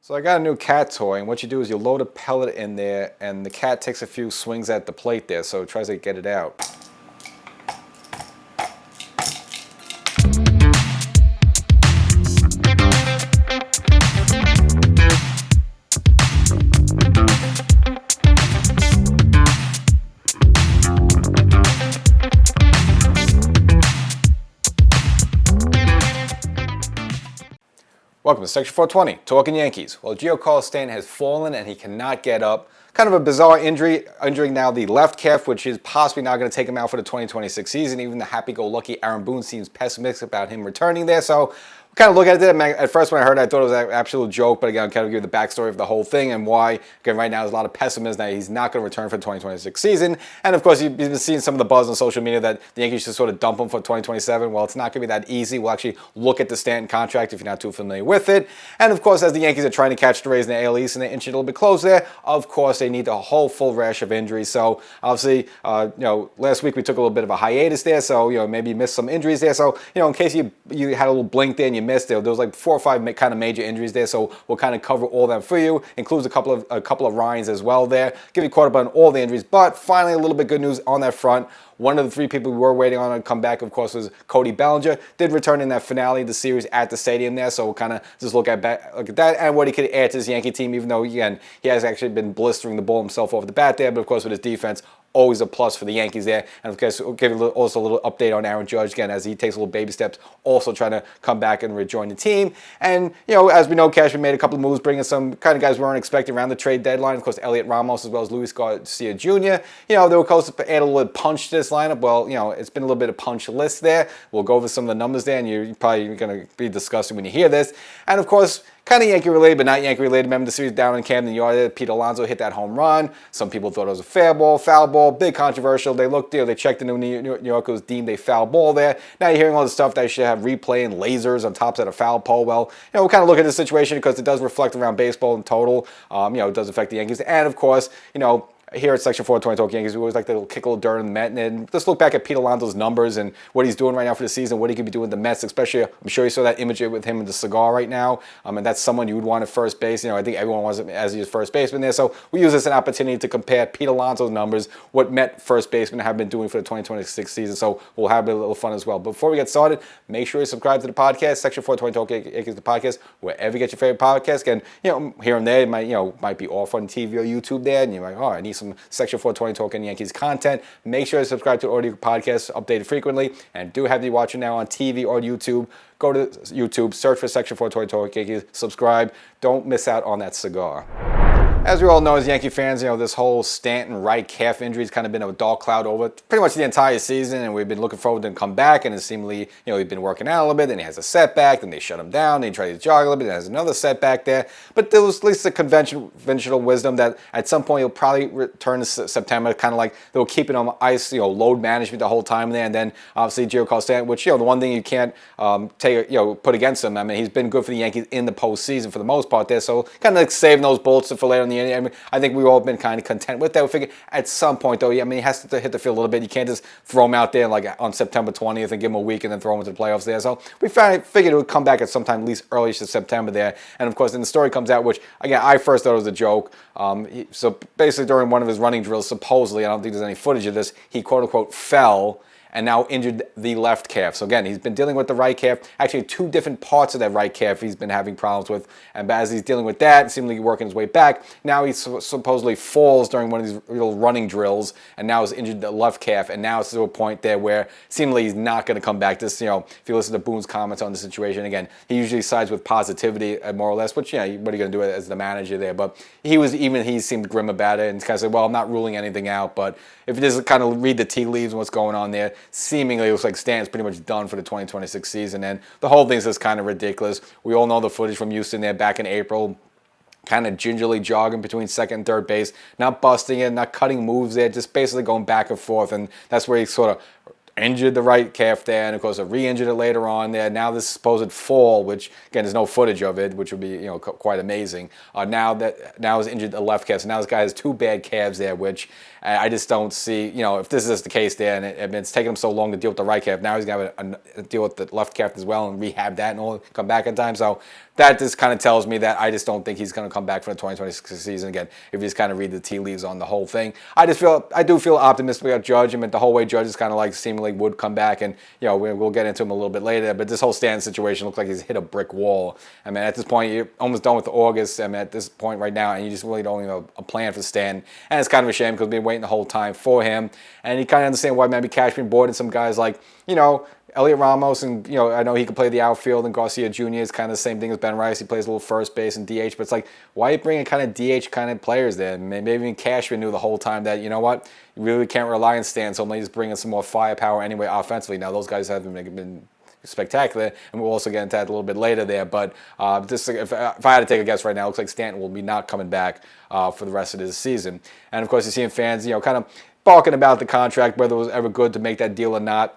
So I got a new cat toy, and what you do is you load a pellet in there, and the cat takes a few swings at the plate there, so it tries to get it out. Welcome to Section 420, Talkin Yankees. Well, Giancarlo Stanton has fallen and he cannot get up. Kind of a bizarre injury, injuring now the left calf, which is possibly not going to take him out for the 2026 season. Even the happy-go-lucky Aaron Boone seems pessimistic about him returning there. So kind of look at it. At first when I heard it, I thought it was an absolute joke, but again, I'll kind of give you the backstory of the whole thing and why. Again, right now there's a lot of pessimism that he's not going to return for the 2026 season. And of course, you've been seeing some of the buzz on social media that the Yankees should sort of dump him for 2027. Well, it's not going to be that easy. We'll actually look at the Stanton contract if you're not too familiar with it. And of course, as the Yankees are trying to catch the Rays in the AL East and they inch it a little bit closer there, of course, they need a whole full rash of injuries. So obviously, last week we took a little bit of a hiatus there. So, maybe you missed some injuries there. So, in case you had a little blink there and you missed it, there was like 4 or 5 kind of major injuries there, so we'll kind of cover all that for you. Includes a couple of Ryans as well there. Give you caught up on all the injuries, but finally a little bit good news on that front. One of the 3 people we were waiting on to come back, of course, was Cody Bellinger. Did return in that finale of the series at the stadium there, so we'll kind of just look at that and what he could add to this Yankee team, even though, again, he has actually been blistering the ball himself off the bat there, but of course with his defense, always a plus for the Yankees there. And of course, we'll give you also a little update on Aaron Judge, again, as he takes a little baby steps, also trying to come back and rejoin the team. And, as we know, Cashman made a couple of moves, bringing some kind of guys we weren't expecting around the trade deadline. Of course, Elliot Ramos as well as Luis Garcia Jr. They were close to add a little punch to this lineup. Well, it's been a little bit of punch list there. We'll go over some of the numbers there, and you're probably going to be disgusted when you hear this. And of course, kind of Yankee related, but not Yankee related. Remember the series down in Camden Yard? Pete Alonso hit that home run. Some people thought it was a fair ball, foul ball, big controversial. They looked there, they checked into New York, it was deemed a foul ball there. Now you're hearing all the stuff that you should have replay and lasers on tops at a foul pole. Well, we'll kind of look at the situation because it does reflect around baseball in total. It does affect the Yankees, and of course, here at Section 420 Talkin Yankees, we always like to kick a little dirt in the Met and just look back at Pete Alonso's numbers and what he's doing right now for the season, what he could be doing with the Mets, especially, I'm sure you saw that image with him and the cigar right now, and that's someone you would want at first base. I think everyone wants him as his first baseman there, so we use this as an opportunity to compare Pete Alonso's numbers, what Met first basemen have been doing for the 2026 season, so we'll have a little fun as well. But before we get started, make sure you subscribe to the podcast, Section 420 Talkin Yankees, the podcast, wherever you get your favorite podcast, and, here and there, it might be off on TV or YouTube there, and you're like, I need some Section 420 Talkin Yankees content. Make sure to subscribe to audio podcasts updated frequently, and do have you watching now on TV or YouTube. Go to YouTube, search for Section 420 Talkin Yankees, subscribe. Don't miss out on that cigar. As we all know as Yankee fans, this whole Stanton right calf injury has kind of been a dark cloud over pretty much the entire season, and we've been looking forward to him come back, and it seemingly, he's been working out a little bit, then he has a setback, then they shut him down, then he tries to jog a little bit, then has another setback there. But there was at least a conventional wisdom that at some point he'll probably return to September, kind of like they'll keep it on ice, load management the whole time there, and then obviously Giancarlo Stanton, which, the one thing you can't put against him, I mean, he's been good for the Yankees in the postseason for the most part there, so kind of like saving those bullets for later in the year. I mean, I think we've all been kind of content with that. We figure at some point, though, he has to hit the field a little bit. You can't just throw him out there like on September 20th and give him a week and then throw him into the playoffs there. So we figured it would come back at sometime, at least early to September there. And of course, then the story comes out, which again, I first thought it was a joke. So basically, during one of his running drills, supposedly, I don't think there's any footage of this, he quote unquote fell and now injured the left calf. So again, he's been dealing with the right calf. Actually, 2 different parts of that right calf he's been having problems with. And as he's dealing with that, seemingly working his way back, now he supposedly falls during one of these little running drills, and now has injured the left calf. And now it's to a point there where seemingly he's not going to come back. This, if you listen to Boone's comments on the situation, again, he usually sides with positivity, more or less. Which, what are you going to do as the manager there? But he seemed grim about it and kind of said, well, I'm not ruling anything out. But if you just kind of read the tea leaves and what's going on there, seemingly it looks like Stanton's pretty much done for the 2026 season, and the whole thing's just kind of ridiculous. We all know the footage from Houston there back in April, kind of gingerly jogging between second and third base, not busting it, not cutting moves there, just basically going back and forth, and that's where he sort of injured the right calf there, and of course, re-injured it later on there. Now this supposed fall, which again, there's no footage of it, which would be quite amazing. Now he's injured the left calf, so now this guy has 2 bad calves there, which I just don't see. If this is the case there, and it's taken him so long to deal with the right calf, now he's gonna have to deal with the left calf as well and rehab that and all, come back in time. So that just kind of tells me that I just don't think he's going to come back for the 2026 season again. If you just kind of read the tea leaves on the whole thing, I do feel optimistic about Judge. I mean, the whole way Judge is kind of like seemingly would come back, and we'll get into him a little bit later. But this whole Stanton situation looks like he's hit a brick wall. I mean, at this point, you're almost done with August. I mean, at this point right now, and you just really don't even have a plan for Stanton, and it's kind of a shame because we've been waiting the whole time for him. And you kind of understand why maybe Cashman boarded some guys like Elliot Ramos, and I know he can play the outfield, and Garcia Jr. is kind of the same thing as Ben Rice. He plays a little first base and DH, but it's like, why are you bringing kind of DH kind of players there? Maybe even Cashman knew the whole time that, you really can't rely on Stan, so maybe just bring in some more firepower anyway offensively. Now, those guys haven't been spectacular, and we'll also get into that a little bit later there, but if I had to take a guess right now, it looks like Stanton will be not coming back for the rest of this season. And, of course, you're seeing fans, kind of balking about the contract, whether it was ever good to make that deal or not.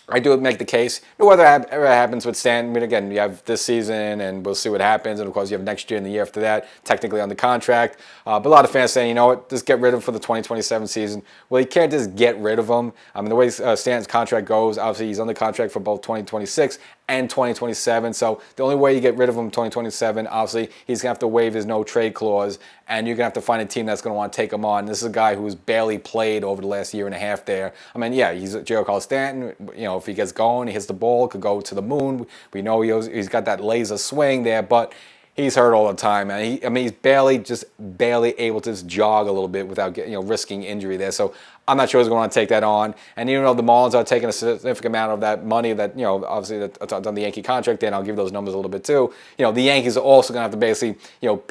I do make the case, whether it ever happens with Stanton. I mean, again, you have this season, and we'll see what happens. And, of course, you have next year and the year after that, technically on the contract. But a lot of fans saying, you know what, just get rid of him for the 2027 season. Well, you can't just get rid of him. I mean, the way Stanton's contract goes, obviously he's under contract for both 2026 and 2027. So the only way you get rid of him in 2027, obviously, he's going to have to waive his no-trade clause, and you're going to have to find a team that's going to want to take him on. This is a guy who's barely played over the last year and a half there. I mean, yeah, he's Giancarlo Stanton. If he gets going, he hits the ball, could go to the moon. We know he's got that laser swing there, but he's hurt all the time, man. He's barely able to just jog a little bit without risking injury there. So I'm not sure he's going to take that on. And even though the Marlins are taking a significant amount of that money that, obviously that's on the Yankee contract, then I'll give those numbers a little bit too. The Yankees are also going to have to basically,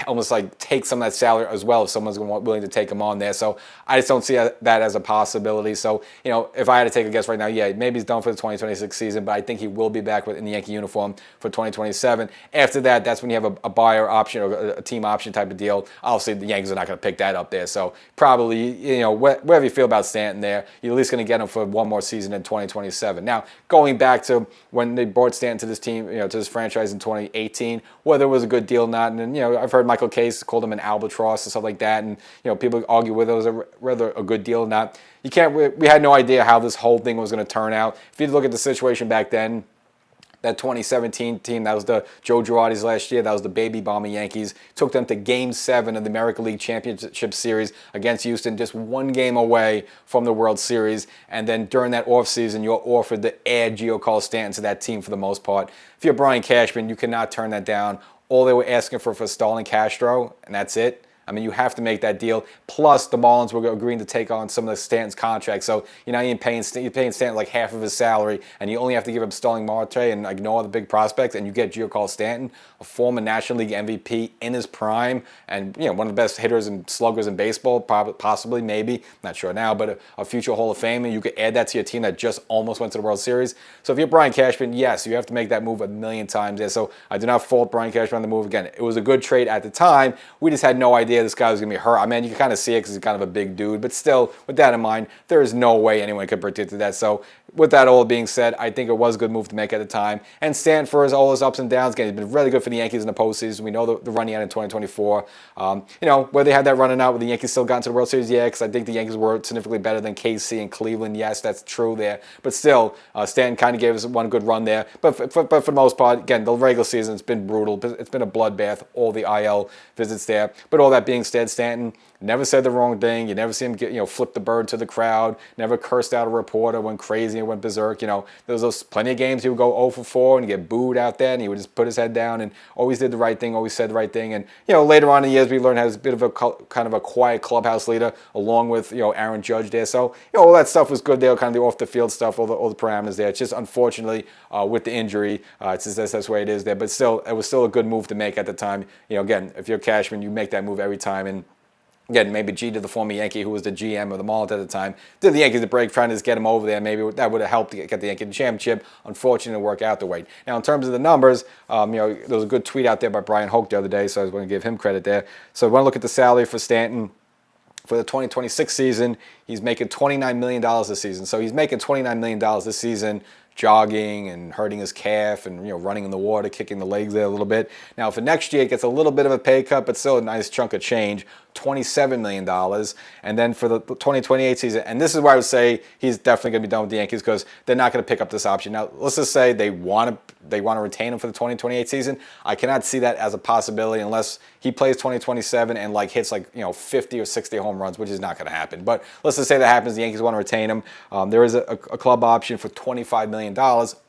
almost like take some of that salary as well if someone's willing to take him on there. So I just don't see that as a possibility. So, if I had to take a guess right now, yeah, maybe he's done for the 2026 season, but I think he will be back in the Yankee uniform for 2027. After that, that's when you have a buyer option or a team option type of deal. Obviously, the Yankees are not going to pick that up there. So probably, whatever you feel about Stanton there, you're at least going to get him for one more season in 2027. Now, going back to when they brought Stanton to this team, to this franchise in 2018, whether it was a good deal or not, and I've heard Michael Case called him an albatross and stuff like that, and people argue whether it was whether a good deal or not. We had no idea how this whole thing was going to turn out. If you look at the situation back then, that 2017 team, that was the Joe Girardi's last year. That was the baby bomber Yankees. Took them to Game 7 of the American League Championship Series against Houston, just one game away from the World Series. And then during that offseason, you're offered to add Giancarlo Stanton to that team for the most part. If you're Brian Cashman, you cannot turn that down. All they were asking for Stalin Castro, and that's it. I mean, you have to make that deal. Plus, the Marlins were agreeing to take on some of the Stanton's contracts. So, you're paying Stanton like half of his salary, and you only have to give up Starling Marte and ignore the big prospects, and you get Giancarlo Stanton, a former National League MVP in his prime, and one of the best hitters and sluggers in baseball, possibly, maybe, not sure now, but a future Hall of Fame, and you could add that to your team that just almost went to the World Series. So if you're Brian Cashman, yes, you have to make that move a million times there. So I do not fault Brian Cashman on the move. Again, it was a good trade at the time. We just had no idea this guy was going to be hurt. I mean, you can kind of see it because he's kind of a big dude, but still, with that in mind, there is no way anyone could predict that. So with that all being said, I think it was a good move to make at the time. And Stanton, for all his ups and downs, again, he's been really good for the Yankees in the postseason. We know the run he had in 2024. Where they had that running out, where the Yankees still got into the World Series, yeah, because I think the Yankees were significantly better than KC and Cleveland. Yes, that's true there. But still, Stanton kind of gave us one good run there. But for the most part, again, the regular season, it's been brutal. It's been a bloodbath, all the IL visits there. But all that being said, Stanton never said the wrong thing. You never see him flip the bird to the crowd. Never cursed out a reporter, went crazy and went berserk. There was those plenty of games he would go 0 for 4 and get booed out there, and he would just put his head down and always did the right thing, always said the right thing. And later on in the years, we learned how he's a bit of a kind of a quiet clubhouse leader, along with Aaron Judge there. So all that stuff was good there, kind of the off the field stuff, all the parameters there. It's just unfortunately with the injury, it's just that's the way it is there. But still, it was still a good move to make at the time. Again, if you're Cashman, you make that move every time. And again, maybe G to the former Yankee who was the GM of the Marlins at the time, did the Yankees the break, trying to just get him over there. Maybe that would have helped to get the Yankee the championship. Unfortunately, it worked out the way. Now, in terms of the numbers, there was a good tweet out there by Brian Hoke the other day, so I was going to give him credit there. So I want to look at the salary for Stanton. For the 2026 season, he's making $29 million this season. So he's making $29 million this season, jogging and hurting his calf and running in the water, kicking the legs there a little bit. Now for next year, it gets a little bit of a pay cut, but still a nice chunk of change. $27 million. And then for the 2028 season, and this is where I would say he's definitely going to be done with the Yankees because they're not going to pick up this option. Now, let's just say they want to retain him for the 2028 season. I cannot see that as a possibility unless he plays 2027 and like hits like 50 or 60 home runs, which is not going to happen. But let's just say that happens. The Yankees want to retain him. There is a club option for $25 million.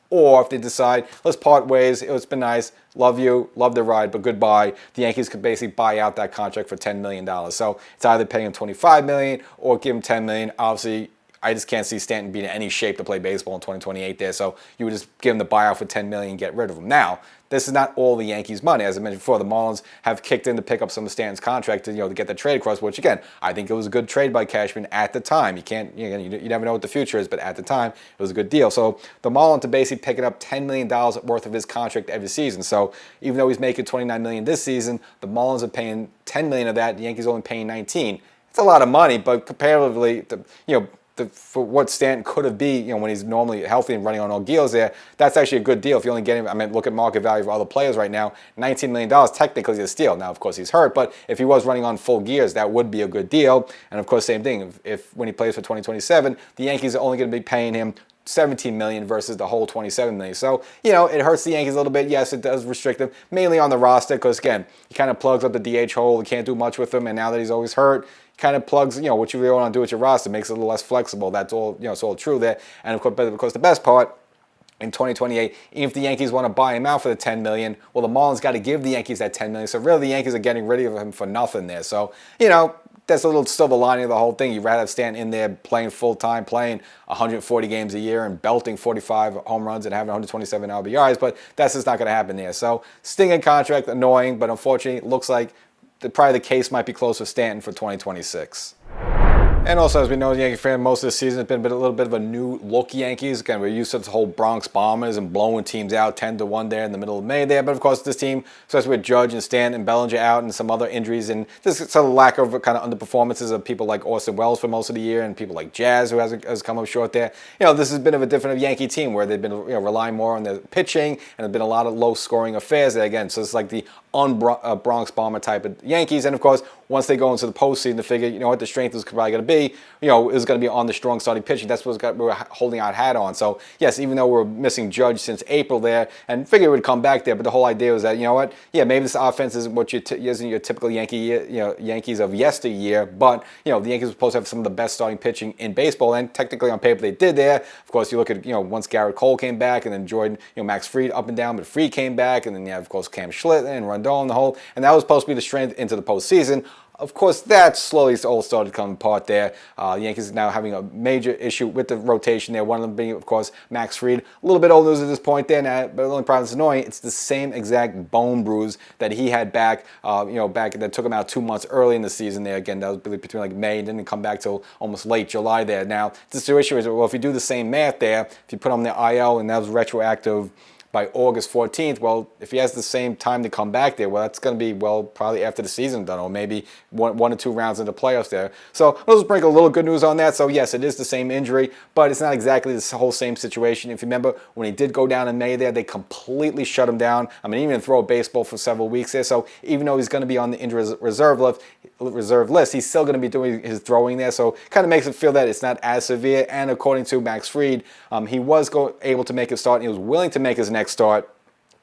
Or if they decide, let's part ways, it's been nice, love you, love the ride, but goodbye, the Yankees could basically buy out that contract for $10 million. So it's either paying him $25 million or give him $10 million. Obviously, I just can't see Stanton being in any shape to play baseball in 2028 there. So you would just give him the buyout for $10 million and get rid of him. Now, this is not all the Yankees' money. As I mentioned before, the Marlins have kicked in to pick up some of Stanton's contract to get the trade across, which again, I think it was a good trade by Cashman at the time. You never know what the future is, but at the time, it was a good deal. So the Marlins are basically picking up $10 million worth of his contract every season. So even though he's making $29 million this season, the Marlins are paying $10 million of that. The Yankees are only paying $19 million. It's a lot of money, but comparatively, for what Stanton could have been, when he's normally healthy and running on all gears there, that's actually a good deal. If you only get him, look at market value of other players right now, $19 million technically is a steal. Now, of course, he's hurt, but if he was running on full gears, that would be a good deal. And of course, same thing, if when he plays for 2027, the Yankees are only going to be paying him $17 million versus the whole $27 million. So, it hurts the Yankees a little bit. Yes, it does restrict them, mainly on the roster, because again, he kind of plugs up the DH hole. You can't do much with him, and now that he's always hurt, kind of plugs, what you really want to do with your roster, makes it a little less flexible. That's all, it's all true there. And of course, the best part, in 2028, even if the Yankees want to buy him out for the $10 million, well, the Marlins got to give the Yankees that $10 million. So really, the Yankees are getting rid of him for nothing there. So, that's a little silver lining of the whole thing. You'd rather have Stanton in there playing full-time, playing 140 games a year and belting 45 home runs and having 127 RBIs, but that's just not going to happen there. So, stinging contract, annoying, but unfortunately, it looks like probably the case might be close with Stanton for 2026. And also, as we know, as a Yankee fan, most of the season has been a little bit of a new look Yankees. Again, we're used to this whole Bronx Bombers and blowing teams out 10-1 there in the middle of May there. But of course, this team, especially with Judge and Stanton and Bellinger out and some other injuries and just some lack of kind of underperformances of people like Austin Wells for most of the year and people like Jazz who has come up short there. This has been a different Yankee team where they've been relying more on the pitching and there's been a lot of low-scoring affairs there again. So it's like the Bronx Bomber type of Yankees. And of course, once they go into the postseason, they figure, what the strength is probably going to be, is going to be on the strong starting pitching. That's what we're holding our hat on. So yes, even though we're missing Judge since April there, and figure it would come back there, but the whole idea was that, maybe this offense isn't what isn't your typical Yankees of yesteryear, but the Yankees were supposed to have some of the best starting pitching in baseball, and technically on paper they did there. Of course, you look at once Garrett Cole came back, and then Jordan, Max Fried up and down, but Fried came back, and then you have of course Cam Schlitt and Rondon, the whole, and that was supposed to be the strength into the postseason. Of course, that slowly all started coming apart there. The Yankees are now having a major issue with the rotation there. One of them being, of course, Max Fried. A little bit old news at this point there, but the only problem is annoying. It's the same exact bone bruise that he had back that took him out 2 months early in the season there. Again, that was between like May and didn't come back till almost late July there. Now, the issue is, well, if you do the same math there, if you put him on the IL and that was retroactive by August 14th, well, if he has the same time to come back there, well, that's going to be, probably after the season's done, or maybe one or two rounds in the playoffs there. So let's bring a little good news on that. So yes, it is the same injury, but it's not exactly the whole same situation. If you remember, when he did go down in May there, they completely shut him down. He didn't throw a baseball for several weeks there. So even though he's going to be on the injured reserve list, he's still going to be doing his throwing there. So kind of makes it feel that it's not as severe. And according to Max Fried, he was able to make his start, and he was willing to make his next start.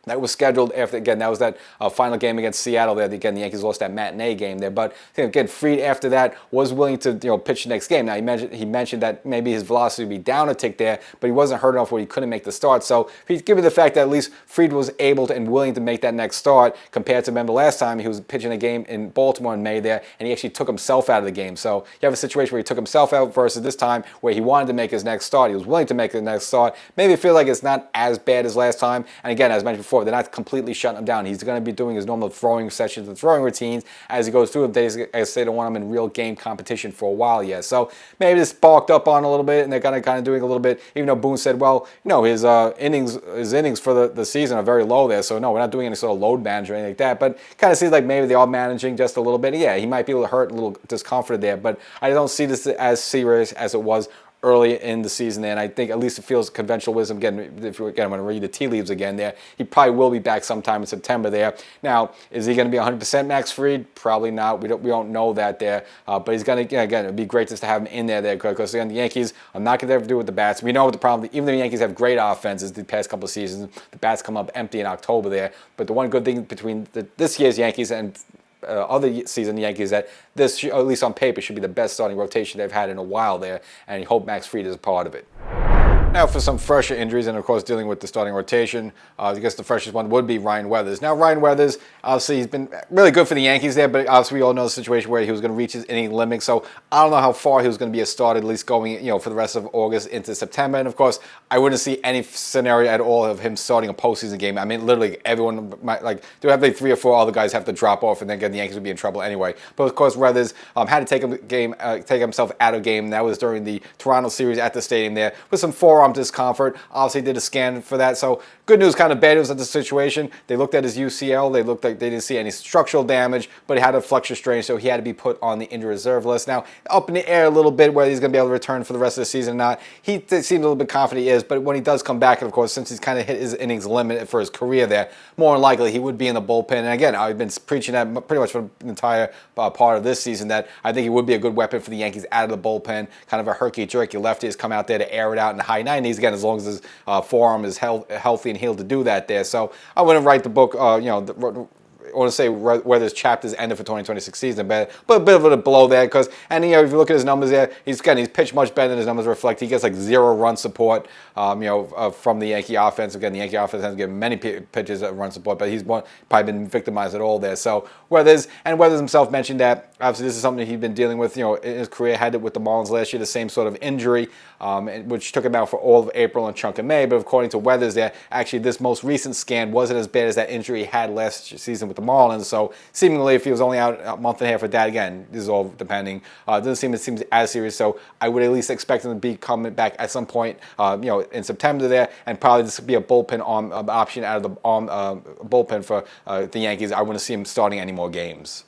That was scheduled after, again, that was that final game against Seattle there. Again, the Yankees lost that matinee game there. But again, Fried after that was willing to pitch the next game. Now, he mentioned that maybe his velocity would be down a tick there, but he wasn't hurt enough where he couldn't make the start. So given the fact that at least Fried was able to and willing to make that next start compared to, remember last time he was pitching a game in Baltimore in May there, and he actually took himself out of the game. So you have a situation where he took himself out versus this time where he wanted to make his next start. He was willing to make the next start. Maybe feel like it's not as bad as last time. And again, as mentioned before, they're not completely shutting him down. He's going to be doing his normal throwing sessions and throwing routines as he goes through them. They don't want him in real game competition for a while yet. So maybe this sparked up on a little bit, and they're kind of doing a little bit, even though Boone said, well, his innings for the season are very low there. So no, we're not doing any sort of load management or anything like that. But kind of seems like maybe they are managing just a little bit. Yeah, he might be a little hurt, a little discomforted there, but I don't see this as serious as it was early in the season there, and I think at least it feels conventional wisdom. Again, if you again want to read the tea leaves again there, he probably will be back sometime in September there. Now, is he going to be 100% Max Fried? Probably not. We don't know that there, but he's going to, again, it'd be great just to have him in there because again, the Yankees are not going to ever do with the bats. We know what the problem. Even the Yankees have great offenses the past couple of seasons, the bats come up empty in October there. But the one good thing between this year's Yankees and other season Yankees that this, at least on paper, should be the best starting rotation they've had in a while there, and you hope Max Fried is a part of it. Now for some fresher injuries, and of course dealing with the starting rotation, I guess the freshest one would be Ryan Weathers. Now Ryan Weathers, obviously he's been really good for the Yankees there, but obviously we all know the situation where he was going to reach his inning limit, so I don't know how far he was going to be a starter, at least going, for the rest of August into September. And of course, I wouldn't see any scenario at all of him starting a postseason game. I mean, literally everyone might, there have 3 or 4 other guys have to drop off, and then again the Yankees would be in trouble anyway. But of course, Weathers had to take himself out of game. That was during the Toronto series at the stadium there with some forearm discomfort. Obviously did a scan for that. So good news, kind of bad news at the situation. They looked at his UCL. They looked like they didn't see any structural damage, but he had a flexor strain, so he had to be put on the injured reserve list. Now, up in the air a little bit whether he's going to be able to return for the rest of the season or not. He seems a little bit confident he is, but when he does come back, and of course, since he's kind of hit his innings limit for his career there, more than likely he would be in the bullpen. And again, I've been preaching that pretty much for the entire part of this season, that I think he would be a good weapon for the Yankees out of the bullpen, kind of a herky-jerky lefty has come out there to air it out in the high 90s, again, as long as his forearm is healthy and healed to do that there. So I wouldn't write the book, I want to say whether his chapter's ended for 2026 season, but a bit of a blow there because, and if you look at his numbers there, he's pitched much better than his numbers reflect. He gets 0 run support, from the Yankee offense. Again, the Yankee offense hasn't given many pitches of run support, but he's probably been victimized at all there. So Weathers himself mentioned that obviously this is something he'd been dealing with, in his career. Had it with the Marlins last year, the same sort of injury, which took him out for all of April and chunk of May. But according to Weathers there, actually this most recent scan wasn't as bad as that injury he had last season with the Marlins. So seemingly, if he was only out a month and a half with that, again, this is all depending. It doesn't seem as serious. So I would at least expect him to be coming back at some point, in September there, and probably this could be a bullpen option out of the bullpen for the Yankees. I wouldn't see him starting any more games.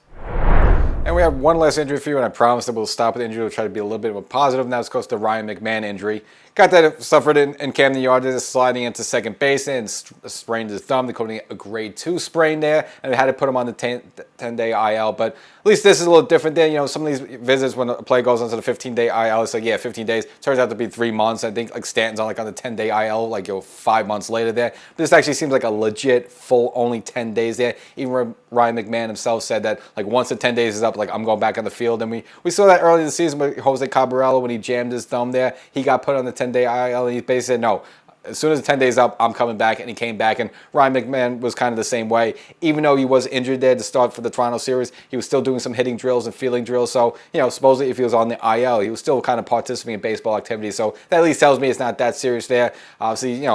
And we have one last injury for you, and I promise that we'll stop with the injury. We'll try to be a little bit of a positive. Now it's goes to Ryan McMahon injury. Got that suffered in Camden Yards, sliding into second base and sprained his thumb. They're calling it a grade 2 sprain there, and they had to put him on the 10-day IL. But at least this is a little different there. Some of these visits, when a player goes onto the 15-day IL, it's 15 days. Turns out to be 3 months. I think Stanton's on the 10-day IL, 5 months later there. But this actually seems like a legit full only 10 days there. Even Ryan McMahon himself said that once the 10 days is up, I'm going back on the field. And we saw that early in the season with Jose Cabrera when he jammed his thumb there. He got put on the 10-day IL, and he basically said, no, as soon as the 10 days up, I'm coming back. And he came back, and Ryan McMahon was kind of the same way. Even though he was injured there to start for the Toronto series, he was still doing some hitting drills and fielding drills. So, supposedly if he was on the IL, he was still kind of participating in baseball activities. So that at least tells me it's not that serious there. Obviously,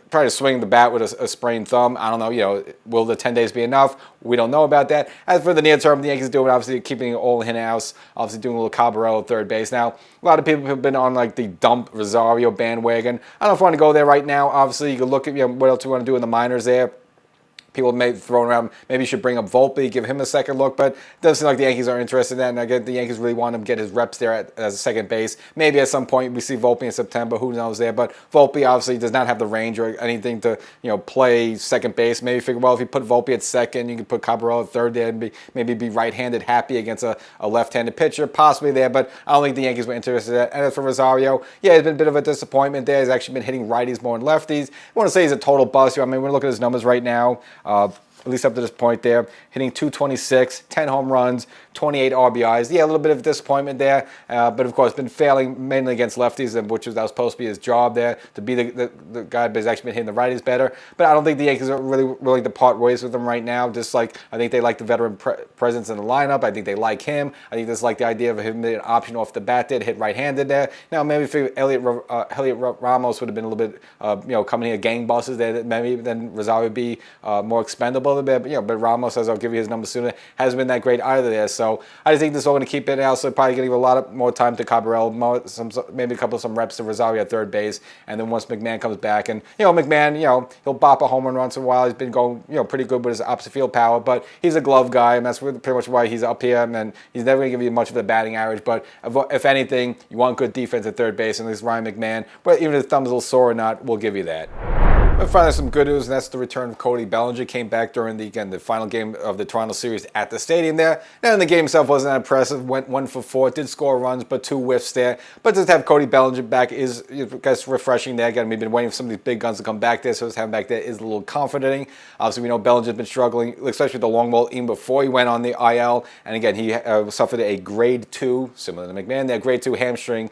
try to swing the bat with a sprained thumb. I don't know, will the 10 days be enough? We don't know about that. As for the near term, the Yankees doing, obviously, keeping it all in-house, obviously doing a little Cabrera at third base. Now, a lot of people have been on the dump Rosario bandwagon. I don't know if I want to go there right now. Obviously, you can look at what else you want to do in the minors there. People may throw around, maybe you should bring up Volpe, give him a second look, but it doesn't seem like the Yankees are interested in that. And again, the Yankees really want him to get his reps there as a second base. Maybe at some point we see Volpe in September, who knows there. But Volpe obviously does not have the range or anything to play second base. Maybe figure, well, if you put Volpe at second, you can put Cabrera at third there and maybe be right-handed happy against a left-handed pitcher, possibly there. But I don't think the Yankees were interested in that. And as for Rosario, yeah, it's been a bit of a disappointment there. He's actually been hitting righties more than lefties. I want to say he's a total bust. I mean, we're looking at his numbers right now. At least up to this point there, hitting .226, 10 home runs, 28 RBIs. Yeah, a little bit of disappointment there, but of course been failing mainly against lefties, that was supposed to be his job there, to be the guy, but he's actually been hitting the righties better. But I don't think the Yankees are really willing to part ways with him right now. Just I think they like the veteran presence in the lineup. I think they like him. I think they like the idea of him being an option off the bat there to hit right-handed there. Now maybe if Elliot Ramos would have been a little bit, coming here gangbusters there, maybe then Rosario would be more expendable little bit, but but Ramos, as I'll give you his number sooner, hasn't been that great either there. So I just think this is all going to keep it out. So probably going to give a lot more time to Cabral, maybe some reps to Rosario at third base, and then once McMahon comes back, and McMahon, he'll bop a home run once in a while. He's been going pretty good with his opposite field power, but he's a glove guy, and that's pretty much why he's up here. And he's never going to give you much of the batting average, but if anything, you want good defense at third base, and at least Ryan McMahon, but even if his thumb's a little sore or not, we'll give you that. But finally, some good news, and that's the return of Cody Bellinger. Came back during the final game of the Toronto series at the stadium there. And the game itself wasn't that impressive. Went 1 for 4, did score runs, but 2 whiffs there. But just to have Cody Bellinger back is, I guess, refreshing there. Again, we've been waiting for some of these big guns to come back there, so just having back there is a little comforting. Obviously, we know Bellinger's been struggling, especially with the long ball, even before he went on the IL. And again, he suffered a grade 2, similar to McMahon there, grade 2 hamstring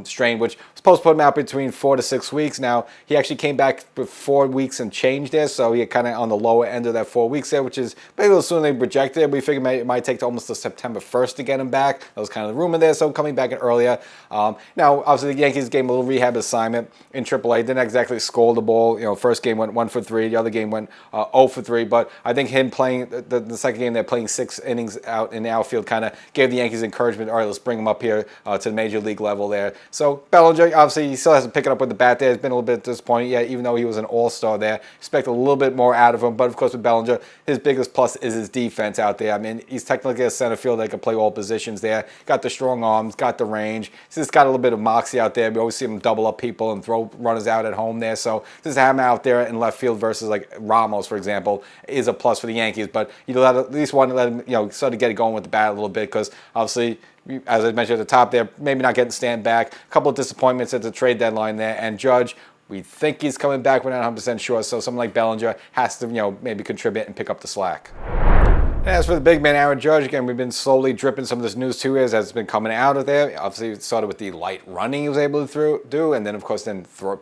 strain, which was supposed to put him out between 4 to 6 weeks. Now, he actually came back for 4 weeks and changed there, so he kind of on the lower end of that 4 weeks there, which is maybe a little sooner than they projected. We figured it might take to almost to September 1st to get him back. That was kind of the rumor there, so coming back in earlier. Now, obviously, the Yankees gave him a little rehab assignment in AAA. Didn't exactly score the ball. First game went 1 for 3. The other game went 0 for 3. But I think him playing the second game, they're playing 6 innings out in the outfield, kind of gave the Yankees encouragement. All right, let's bring him up here to the major league level there. So Bellinger, obviously, he still has to pick it up with the bat there. He's been a little bit disappointed, even though he was an all-star there. Expect a little bit more out of him, but of course with Bellinger, his biggest plus is his defense out there. I mean, he's technically a center fielder that can play all positions there. Got the strong arms, got the range. He's just got a little bit of moxie out there. We always see him double up people and throw runners out at home there. So just have him out there in left field versus like Ramos, for example, is a plus for the Yankees. But you at least want to let him, sort of get it going with the bat a little bit, because obviously, as I mentioned at the top there, maybe not getting Stanton back. A couple of disappointments at the trade deadline there, and Judge, we think he's coming back. We're not 100% sure, so someone like Bellinger has to, maybe contribute and pick up the slack. And as for the big man, Aaron Judge, again, we've been slowly dripping some of this news to as it's been coming out of there. Obviously, it started with the light running he was able to do, and then, of course,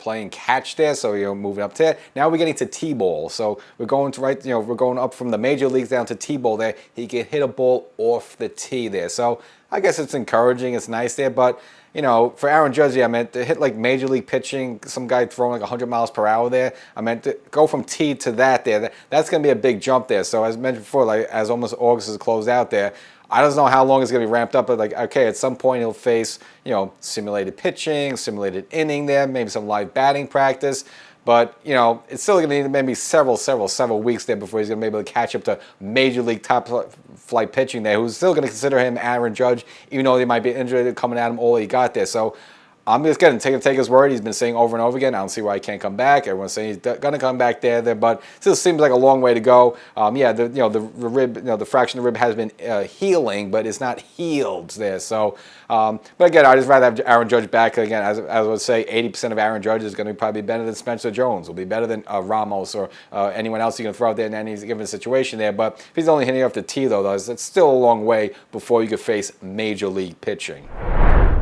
playing catch there, so, moving up there. Now we're getting to T-ball, so we're going to we're going up from the major leagues down to T-ball there. He can hit a ball off the tee there, so I guess it's encouraging, it's nice there, but for Aaron Judge, I meant to hit like major league pitching, some guy throwing like 100 miles per hour there. I meant to go from T to that there. That's going to be a big jump there. So as mentioned before, like as almost August is closed out there, I don't know how long it's going to be ramped up, but like, okay, at some point he'll face, simulated pitching, simulated inning there, maybe some live batting practice. But, it's still going to need maybe several weeks there before he's going to be able to catch up to major league top flight pitching there, who's still going to consider him Aaron Judge, even though they might be injured coming at him all he got there. So I'm just going to take his word. He's been saying over and over again, I don't see why he can't come back. Everyone's saying he's going to come back there, but it still seems like a long way to go. The rib, the fraction of the rib has been healing, but it's not healed there. So, but again, I'd just rather have Aaron Judge back. Again, as I would say, 80% of Aaron Judge is going to probably be better than Spencer Jones. Will be better than Ramos or anyone else you can throw out there in any given situation there. But if he's only hitting off the tee, though, it's still a long way before you could face major league pitching.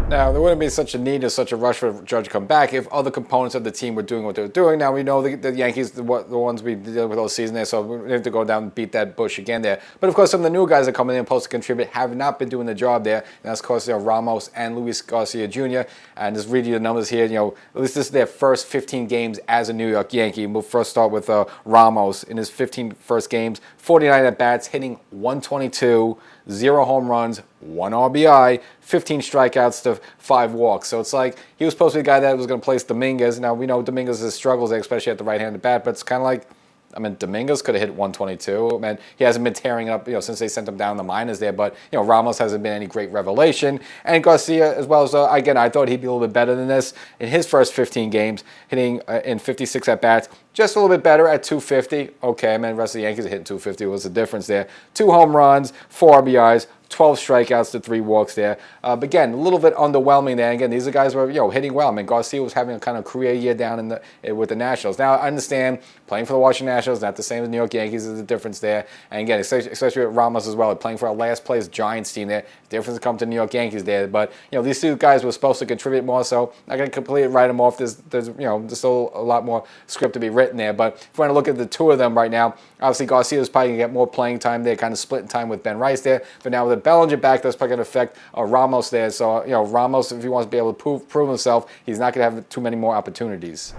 Now, there wouldn't be such a need or such a rush for Judge to come back if other components of the team were doing what they were doing. Now, we know the Yankees, the ones we dealt with all season there, so we have to go down and beat that bush again there. But, of course, some of the new guys that are coming in supposed to contribute have not been doing the job there. And that's, of course, Ramos and Luis Garcia Jr. And just read you the numbers here. At least this is their first 15 games as a New York Yankee. We'll first start with Ramos in his 15 first games, 49 at-bats, hitting 122, 0 home runs, 1 RBI, 15 strikeouts to 5 walks. So it's like he was supposed to be the guy that was going to place Dominguez. Now, we know Dominguez's struggles, especially at the right-handed bat, but it's kind of like, Dominguez could have hit 122. He hasn't been tearing up, since they sent him down the minors there. But, Ramos hasn't been any great revelation. And Garcia, as well as, again, I thought he'd be a little bit better than this in his first 15 games, hitting in 56 at-bats. Just a little bit better at 250. Okay, the rest of the Yankees are hitting 250. What's the difference there? 2 home runs, 4 RBIs, 12 strikeouts to 3 walks there. But again, a little bit underwhelming there. Again, these are guys who are hitting well. Garcia was having a kind of career year down with the Nationals. Now, I understand playing for the Washington Nationals, not the same as New York Yankees, is the difference there. And again, especially with Ramos as well, playing for our last place Giants team there, the difference comes to New York Yankees there. But these 2 guys were supposed to contribute more, so I'm going to completely write them off. There's still a lot more script to be written there. But if we want to look at the 2 of them right now, obviously Garcia is probably going to get more playing time there, kind of splitting time with Ben Rice there. But now with Bellinger back, that's probably going to affect Ramos there. So, Ramos, if he wants to be able to prove himself, he's not going to have too many more opportunities.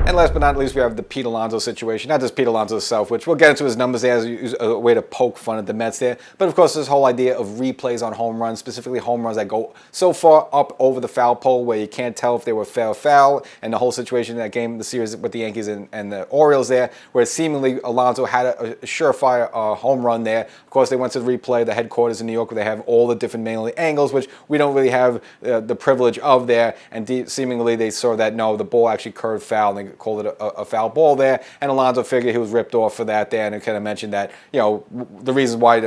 And And last but not least, we have the Pete Alonso situation. Not just Pete Alonso himself, which we'll get into his numbers there as a way to poke fun at the Mets there. But of course, this whole idea of replays on home runs, specifically home runs that go so far up over the foul pole where you can't tell if they were fair or foul, and the whole situation in that game, the series with the Yankees and the Orioles there, where seemingly Alonso had a surefire home run there. Of course, they went to the replay, the headquarters in New York, where they have all the different mainly angles, which we don't really have the privilege of there. And seemingly they saw that, no, the ball actually curved foul, and they called it a foul ball there. And Alonso figured he was ripped off for that there, and it kind of mentioned that, the reason why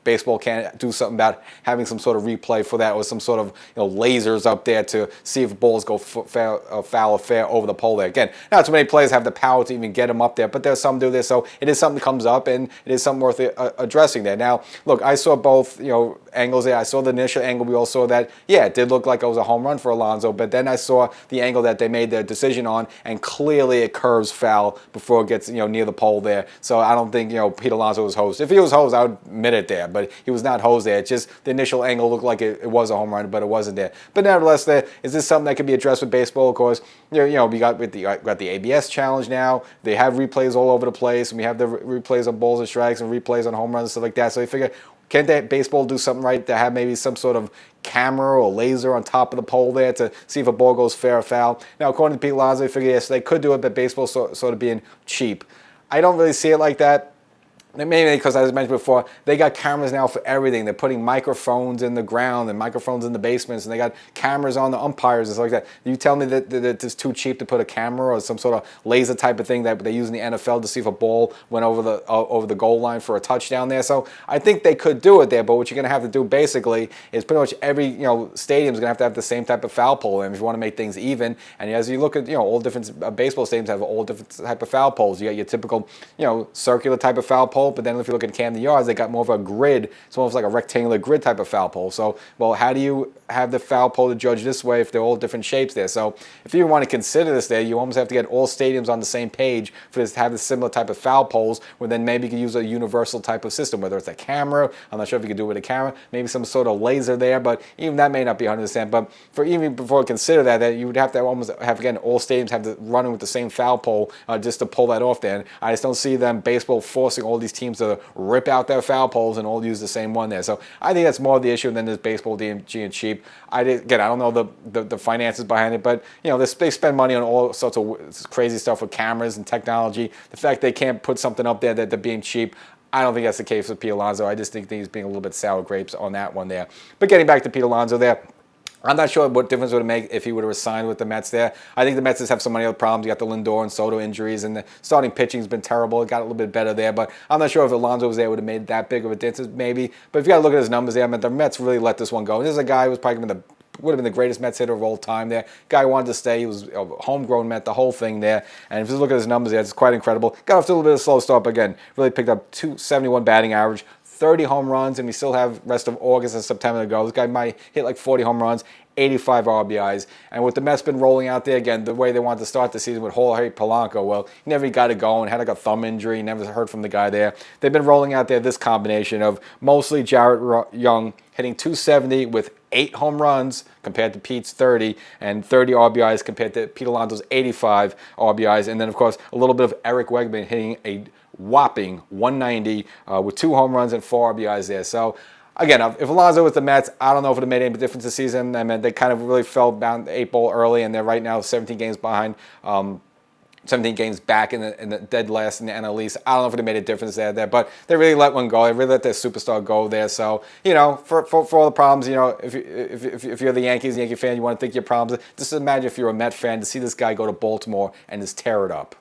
baseball can't do something about having some sort of replay for that, or some sort of lasers up there to see if balls go foul or fair over the pole there. Again, not too many players have the power to even get them up there, but there's some do this, so it is something that comes up, and it is something worth addressing there. Now, look, I saw both angles there. I saw the initial angle. We all saw that, yeah, it did look like it was a home run for Alonso, but then I saw the angle that they made their decision on, and clearly it curves foul before it gets near the pole there. So I don't think Pete Alonso was hosed. If he was hosed, I would admit it there, but he was not hosed there. It's just the initial angle looked like it was a home run, but it wasn't there. But nevertheless, is this something that can be addressed with baseball? Of course, we got the ABS challenge now. They have replays all over the place, and we have the replays on balls and strikes and replays on home runs and stuff like that. So you figure, can't baseball do something right to have maybe some sort of camera or laser on top of the pole there to see if a ball goes fair or foul? Now, according to Pete Alonso, they figure yes, they could do it, but baseball's sort of being cheap. I don't really see it like that. Maybe because, as I mentioned before, they got cameras now for everything. They're putting microphones in the ground and microphones in the basements, and they got cameras on the umpires and stuff like that. You tell me that it's too cheap to put a camera or some sort of laser type of thing that they use in the NFL to see if a ball went over the goal line for a touchdown there. So I think they could do it there, but what you're going to have to do basically is pretty much every stadium is going to have the same type of foul pole, and if you want to make things even. And as you look at all different baseball stadiums have all different type of foul poles. You got your typical circular type of foul pole. But then if you look at Camden Yards, they got more of a grid. It's almost like a rectangular grid type of foul pole. So, well, how do you have the foul pole to judge this way if they're all different shapes there? So if you want to consider this there, you almost have to get all stadiums on the same page for this to have the similar type of foul poles, where then maybe you can use a universal type of system, whether it's a camera. I'm not sure if you can do it with a camera, maybe some sort of laser there, but even that may not be 100%. But even before consider that you would have to almost have, again, all stadiums have to run with the same foul pole just to pull that off there. And I just don't see them, baseball, forcing all these teams to rip out their foul poles and all use the same one there. So I think that's more of the issue than this baseball being cheap. I don't know the finances behind it, but they spend money on all sorts of crazy stuff with cameras and technology. The fact they can't put something up there that they're being cheap, I don't think that's the case with Pete Alonso. I just think he's being a little bit sour grapes on that one there. But getting back to Pete Alonso there, I'm not sure what difference it would make if he would have signed with the Mets there. I think the Mets just have so many other problems. You got the Lindor and Soto injuries, and the starting pitching's been terrible. It got a little bit better there, but I'm not sure if Alonso was there, it would have made that big of a difference, maybe. But if you got to look at his numbers there, the Mets really let this one go. This is a guy who was probably would have been the greatest Mets hitter of all time there. Guy wanted to stay. He was a homegrown Met, the whole thing there. And if you look at his numbers there, it's quite incredible. Got off to a little bit of a slow start, but again, really picked up 271 batting average, 30 home runs, and we still have rest of August and September to go. This guy might hit like 40 home runs, 85 RBIs. And with the Mets been rolling out there, again, the way they wanted to start the season with Jorge Polanco, well, he never got it going, had like a thumb injury, never heard from the guy there. They've been rolling out there this combination of mostly Jarrett Young hitting 270 with 8 home runs compared to Pete's 30, and 30 RBIs compared to Pete Alonso's 85 RBIs. And then, of course, a little bit of Eric Wegman hitting a whopping 190 with 2 home runs and 4 RBIs there. So, again, if Alonso was the Mets, I don't know if it would have made any difference this season. I mean, they kind of really fell down the 8 ball early, and they're right now 17 games behind. 17 games back in the dead last in the NL East. I don't know if it made a difference there, but they really let one go. They really let their superstar go there. So, for all the problems, if you're the Yankees, Yankee fan, you want to think your problems. Just imagine if you're a Met fan to see this guy go to Baltimore and just tear it up.